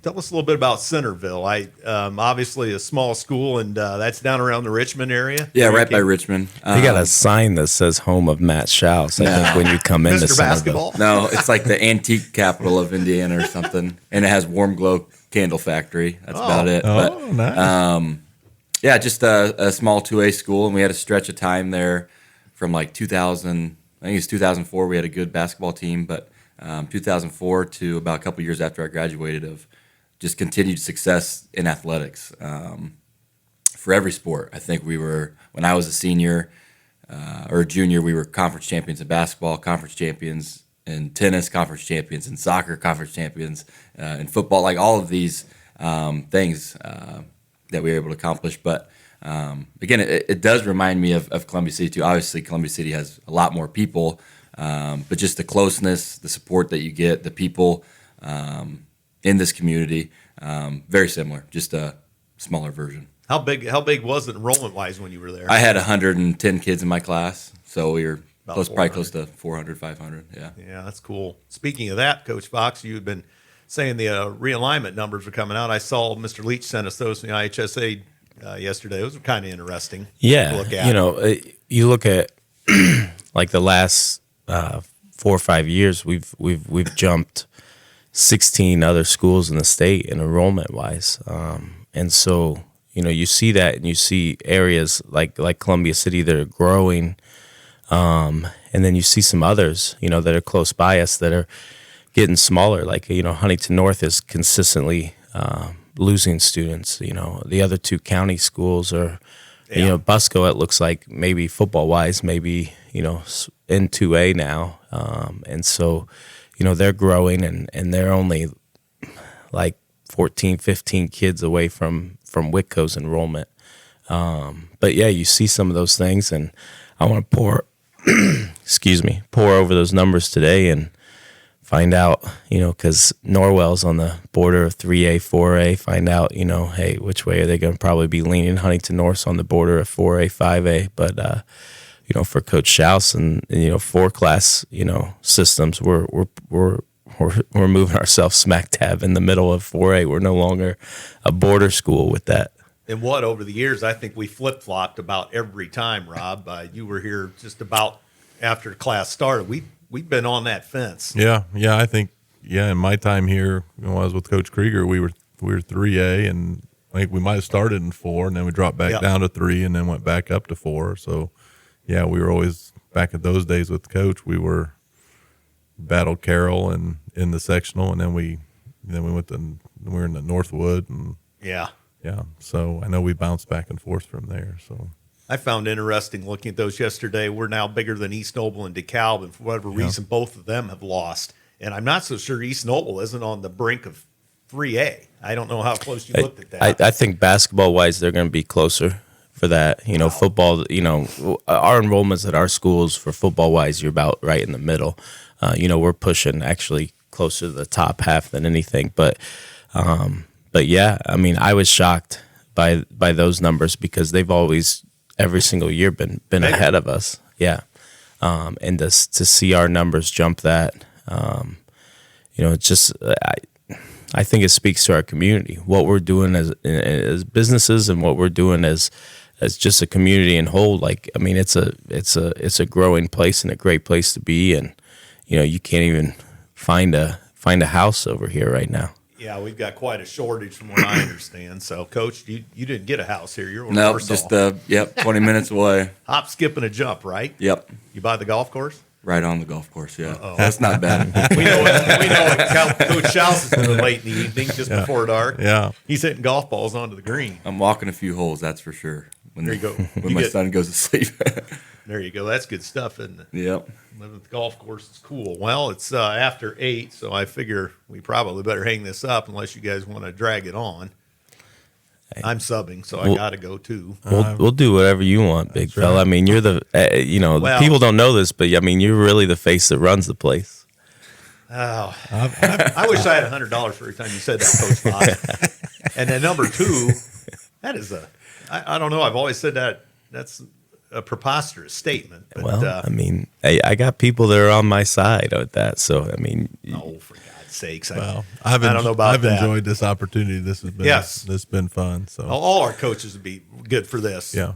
Tell us a little bit about Centerville. Obviously a small school, and that's down around the Richmond area. Yeah, right by Richmond. They got a sign that says "Home of Matt Schaus." I think when you come into Mr. Basketball. No, it's like the antique capital of Indiana or something, and it has Warm Glow Candle Factory. That's about it. Oh, nice. Yeah, just a small 2A school, and we had a stretch of time there from like 2000. I think it was 2004. We had a good basketball team, but 2004 to about a couple years after I graduated, of just continued success in athletics for every sport. I think when I was a senior or a junior, we were conference champions in basketball, conference champions in tennis, conference champions in soccer, conference champions in football, like all of these things that we were able to accomplish. But again, it does remind me of Columbia City too. Obviously, Columbia City has a lot more people, but just the closeness, the support that you get, the people in this community, very similar, just a smaller version. How big was it enrollment wise when you were there? I had 110 kids in my class, so we were probably close to 400, 500. Yeah. Yeah, that's cool. Speaking of that, Coach Fox, you had been saying the realignment numbers are coming out. I saw Mr. Leach sent us those from the IHSA yesterday. Those were kind of interesting. Yeah, to look at. You look at like the last 4 or 5 years, we've jumped 16 other schools in the state in enrollment wise, and so you see that, and you see areas like Columbia City that are growing, and then you see some others that are close by us that are getting smaller. Like Huntington North is consistently losing students. You know, the other two county schools are, you know, Busco, it looks like maybe football wise, maybe, you know, in 2A now. And so, you know, they're growing and they're only like 14, 15 kids away from Whitco's enrollment. But yeah, you see some of those things, and I want to pour over those numbers today and find out, you know, because Norwell's on the border of 3A, 4A, find out, you know, hey, which way are they going to probably be leaning? Huntington North's on the border of 4A, 5A, but, you know, for Coach Schaus and you know, 4-class, you know, systems, we're moving ourselves smack dab in the middle of 4A. We're no longer a border school with that. And what, over the years, I think we flip-flopped about every time, Rob. You were here just about after class started. We've been on that fence. Yeah, I think, in my time here, when I was with Coach Krieger, we were 3A, and I think we might have started in 4, and then we dropped back down to 3, and then went back up to 4. So, yeah, we were always, back at those days with Coach, we were battled Carroll and in the sectional, and then we were in the Northwood, and Yeah. So I know we bounced back and forth from there. So I found interesting looking at those yesterday. We're now bigger than East Noble and DeKalb, and for whatever reason, both of them have lost. And I'm not so sure East Noble isn't on the brink of 3A. I don't know how close you looked at that. I think basketball-wise, they're going to be closer for that. You know, football, you know, our enrollments at our schools for football-wise, you're about right in the middle. You know, we're pushing actually closer to the top half than anything. But yeah, I mean, I was shocked by those numbers because they've always, every single year, been ahead of us. Yeah. And to see our numbers jump that, you know, it's just, I think it speaks to our community, what we're doing as businesses and what we're doing as just a community in whole. Like, I mean, it's a growing place and a great place to be. And, you know, you can't even find a house over here right now. Yeah, we've got quite a shortage from what I understand. So, Coach, you didn't get a house here. You're No, just 20 minutes away. Hop, skip, and a jump, right? Yep, You buy the golf course? right on the golf course. Yeah, that's not bad. We know what Coach Schaus is doing late in the evening, just before dark. Yeah. He's hitting golf balls onto the green. I'm walking a few holes, that's for sure. There you go. When my son goes to sleep. There you go. That's good stuff, isn't it? Yep. Living at the golf course is cool. Well, it's after 8, so I figure we probably better hang this up unless you guys want to drag it on. I'm subbing, so I got to go too. We'll do whatever you want, big fella. right. I mean, you're the, people don't know this, but I mean, you're really the face that runs the place. Oh, I wish I had $100 for every time you said that, Coach Bob. And then number 2, that is I don't know. I've always said that that's a preposterous statement. But, Well, I mean, I got people that are on my side with that. So, I mean, oh, for God's sakes! Well, I don't know about I've that. enjoyed this opportunity. This has been Yes. this has been fun. So All our coaches would be good for this. yeah.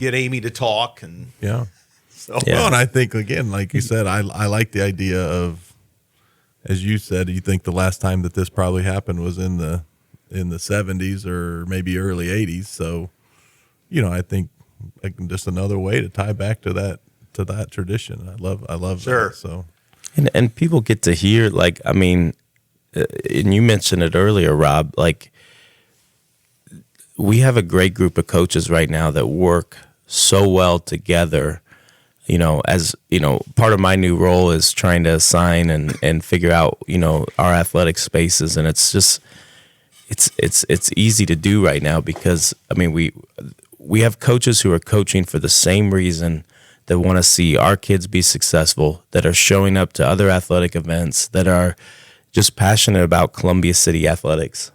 Get Amy to talk, and Yeah. so Yeah. Well, and I think, again, like you said, I like the idea of, as you said, you think the last time that this probably happened was in the 70s or maybe early 80s. So, you know, I think like just another way to tie back to that tradition. I love Sure. that. So and people get to hear, like, I mean, and you mentioned it earlier, Rob, like, we have a great group of coaches right now that work so well together. You know, as you know, part of my new role is trying to assign and figure out, you know, our athletic spaces, and it's just it's easy to do right now because I mean we have coaches who are coaching for the same reason, that want to see our kids be successful, that are showing up to other athletic events, that are just passionate about Columbia City athletics.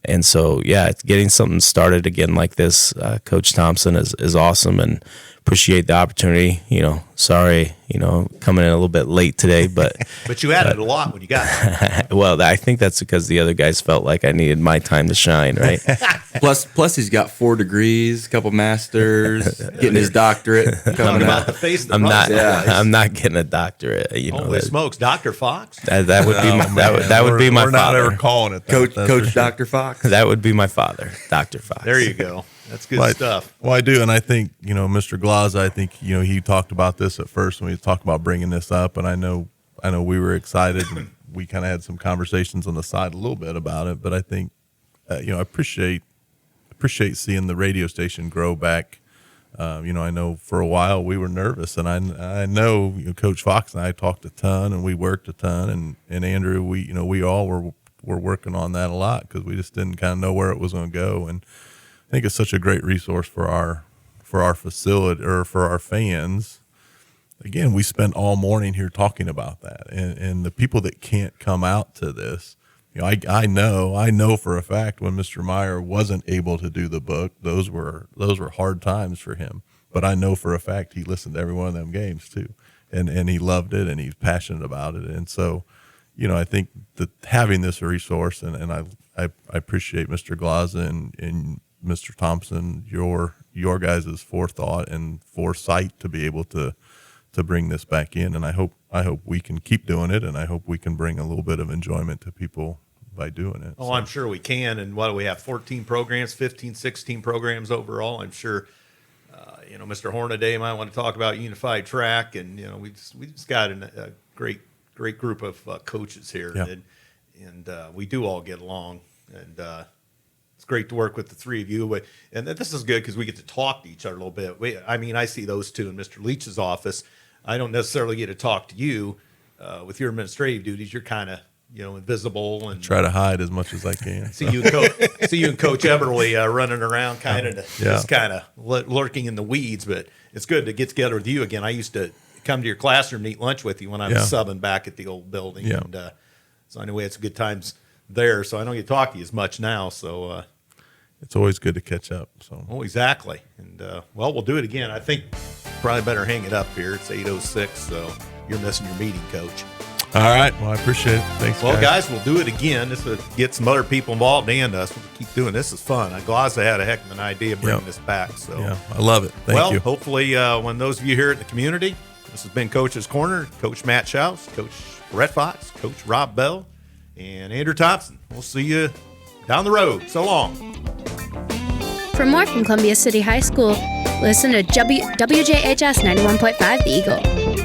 And so, yeah, it's getting something started again like this. Coach Thompson is awesome, and appreciate the opportunity. You know, sorry, you know, coming in a little bit late today, but but you added a lot when you got there. well, I think that's because the other guys felt like I needed my time to shine, right? Plus, he's got 4 degrees, a couple masters, getting his doctorate. Talking Coming about out. the face that I'm runs not. the place. I'm not getting a doctorate. You know, Holy that, smokes, Dr. Fox. that would be my, that would be my we're not father. ever calling it that. Coach That's for sure. Dr. Fox. That would be my father, Dr. Fox. There you go. That's good Well, stuff. Well, I do, and I think, you know, Mr. Glaza, I think, you know, he talked about this at first when we talked about bringing this up, and I know we were excited, and we kind of had some conversations on the side a little bit about it, but I think I appreciate seeing the radio station grow back. I know for a while we were nervous, and I know, Coach Fox and I talked a ton, and we worked a ton, and Andrew, we all were working on that a lot because we just didn't kind of know where it was going to go. And I think it's such a great resource for our facility or for our fans. Again, we spent all morning here talking about that, and the people that can't come out to this, I know for a fact when Mr. Meyer wasn't able to do the book, those were hard times for him. But I know for a fact he listened to every one of them games too, and he loved it, and he's passionate about it. And so, I think that having this resource, and I appreciate Mr. Glaza and Mr. Thompson, your guys' forethought and foresight to be able to bring this back in. And I hope we can keep doing it, and I hope we can bring a little bit of enjoyment to people by doing it. Oh, so. I'm sure we can. And what do we have, 14 programs, 15, 16 programs overall? I'm sure, Mr. Hornaday might want to talk about unified track. And, we just got a great group of coaches here. Yeah. And we do all get along. And it's great to work with the three of you. And this is good because we get to talk to each other a little bit. I see those two in Mr. Leach's office. I don't necessarily get to talk to you with your administrative duties. You're kind of, invisible, and try to hide as much as I can. See you and Coach Eberly running around, just kind of lurking in the weeds. But it's good to get together with you again. I used to come to your classroom and eat lunch with you when I was subbing back at the old building. Yeah. And so anyway, it's good times there. So I don't get to talk to you as much now. So it's always good to catch up. So exactly. And we'll do it again. I think probably better hang it up here. It's 8:06, so you're missing your meeting, Coach. All right. Well, I appreciate it. Thanks, guys. We'll do it again. This will get some other people involved and us. We'll keep doing this. This is fun. Glaza had a heck of an idea bringing this back. So I love it. Thank you. Hopefully when those of you here in the community, this has been Coach's Corner, Coach Matt Schaus, Coach Brett Fox, Coach Rob Bell, and Andrew Thompson. We'll see you down the road. So long. For more from Columbia City High School, listen to WJHS 91.5 The Eagle.